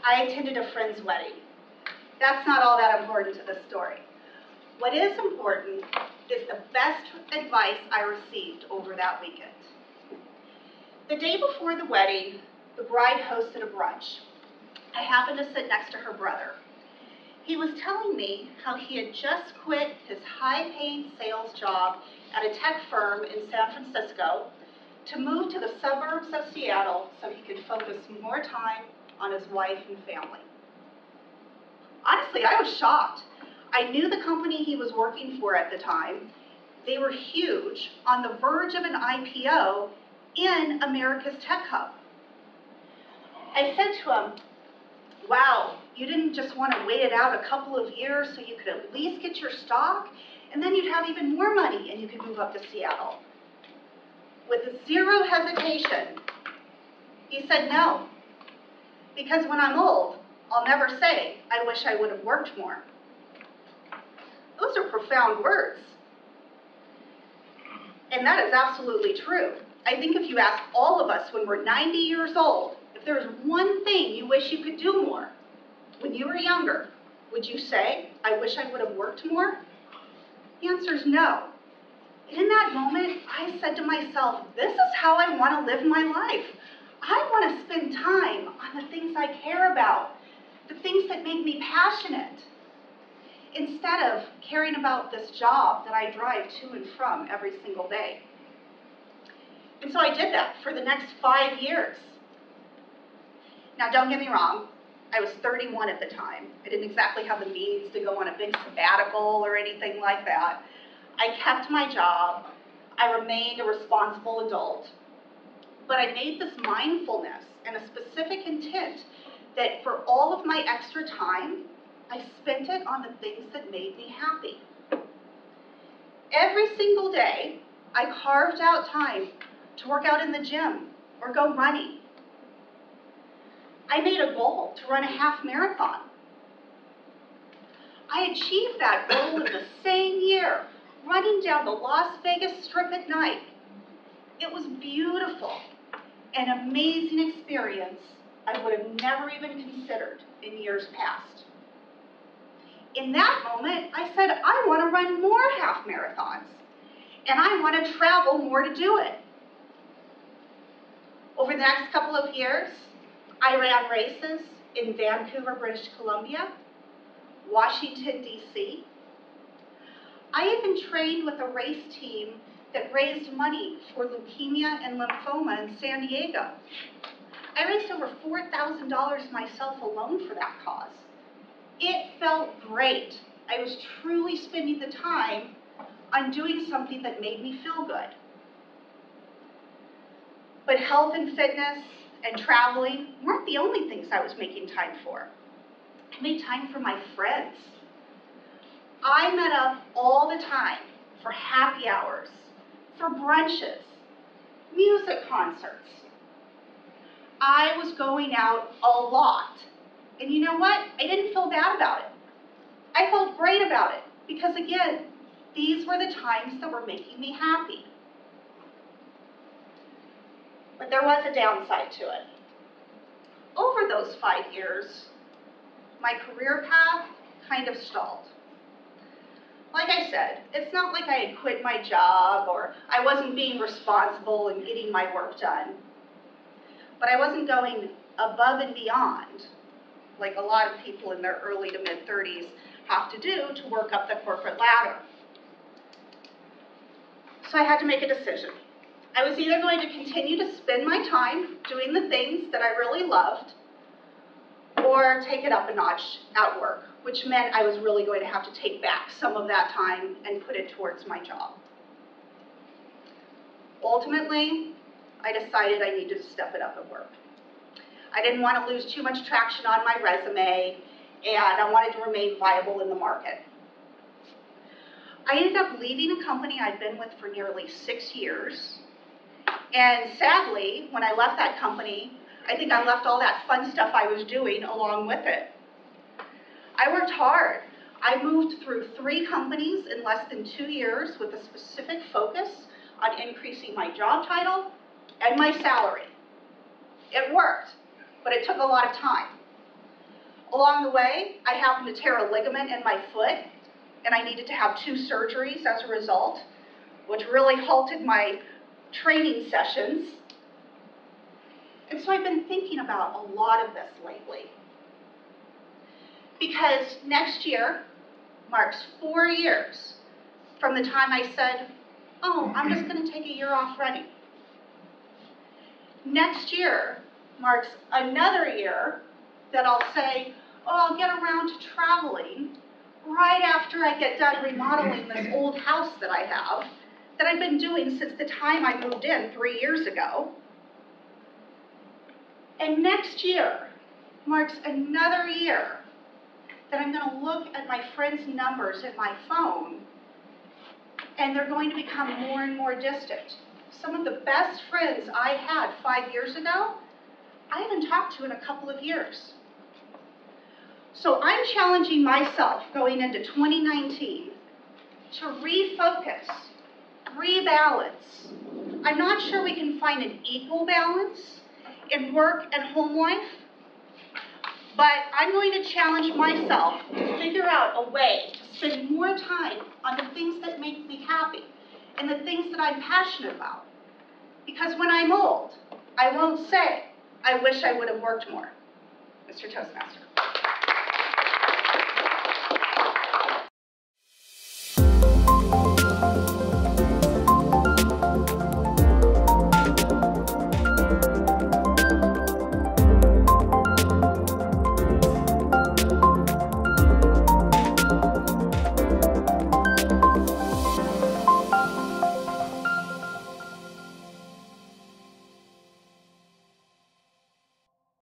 I attended a friend's wedding. That's not all that important to the story. What is important is the best advice I received over that weekend. The day before the wedding, the bride hosted a brunch. I happened to sit next to her brother. He was telling me how he had just quit his high-paying sales job at a tech firm in San Francisco to move to the suburbs of Seattle so he could focus more time on his wife and family. Honestly, I was shocked. I knew the company he was working for at the time. They were huge, on the verge of an IPO in America's tech hub. I said to him, wow, you didn't just want to wait it out a couple of years so you could at least get your stock, and then you'd have even more money and you could move up to Seattle. With zero hesitation, he said no, because when I'm old, I'll never say, I wish I would have worked more. Those are profound words. And that is absolutely true. I think if you ask all of us when we're 90 years old, if there's one thing you wish you could do more when you were younger, would you say, I wish I would have worked more? The answer is no. And in that moment, I said to myself, this is how I want to live my life. I want to spend time on the things I care about, the things that make me passionate, instead of caring about this job that I drive to and from every single day. And so I did that for the next 5 years. Now, don't get me wrong, I was 31 at the time. I didn't exactly have the means to go on a big sabbatical or anything like that. I kept my job. I remained a responsible adult. But I made this mindfulness and a specific intent that for all of my extra time, I spent it on the things that made me happy. Every single day, I carved out time to work out in the gym or go running. I made a goal to run a half marathon. I achieved that goal in the same year, running down the Las Vegas Strip at night. It was beautiful, an amazing experience I would have never even considered in years past. In that moment, I said, I want to run more half marathons, and I want to travel more to do it. Over the next couple of years, I ran races in Vancouver, British Columbia, Washington, D.C. I even trained with a race team that raised money for leukemia and lymphoma in San Diego. I raised over $4,000 myself alone for that cause. It felt great. I was truly spending the time on doing something that made me feel good. But health and fitness and traveling weren't the only things I was making time for. I made time for my friends. I met up all the time for happy hours, for brunches, music concerts. I was going out a lot. And you know what? I didn't feel bad about it. I felt great about it because, again, these were the times that were making me happy. But there was a downside to it. Over those 5 years, my career path kind of stalled. Like I said, it's not like I had quit my job or I wasn't being responsible and getting my work done. But I wasn't going above and beyond like a lot of people in their early to mid-30s have to do to work up the corporate ladder. So I had to make a decision. I was either going to continue to spend my time doing the things that I really loved or take it up a notch at work, which meant I was really going to have to take back some of that time and put it towards my job. Ultimately, I decided I needed to step it up at work. I didn't want to lose too much traction on my resume, and I wanted to remain viable in the market. I ended up leaving a company I'd been with for nearly 6 years, and sadly, when I left that company, I think I left all that fun stuff I was doing along with it. I worked hard. I moved through 3 companies in less than 2 years with a specific focus on increasing my job title and my salary. It worked, but it took a lot of time. Along the way, I happened to tear a ligament in my foot, and I needed to have 2 surgeries as a result, which really halted my training sessions. And so I've been thinking about a lot of this lately. Because next year marks 4 years from the time I said, oh, I'm just going to take a year off running. Next year marks another year that I'll say, oh, I'll get around to traveling right after I get done remodeling this old house that I have, that I've been doing since the time I moved in 3 years ago. And next year marks another year that I'm going to look at my friends' numbers in my phone, and they're going to become more and more distant. Some of the best friends I had 5 years ago, I haven't talked to in a couple of years. So I'm challenging myself going into 2019 to refocus, rebalance. I'm not sure we can find an equal balance in work and home life, but I'm going to challenge myself to figure out a way to spend more time on the things that make me happy and the things that I'm passionate about. Because when I'm old, I won't say, I wish I would have worked more. Mr. Toastmaster.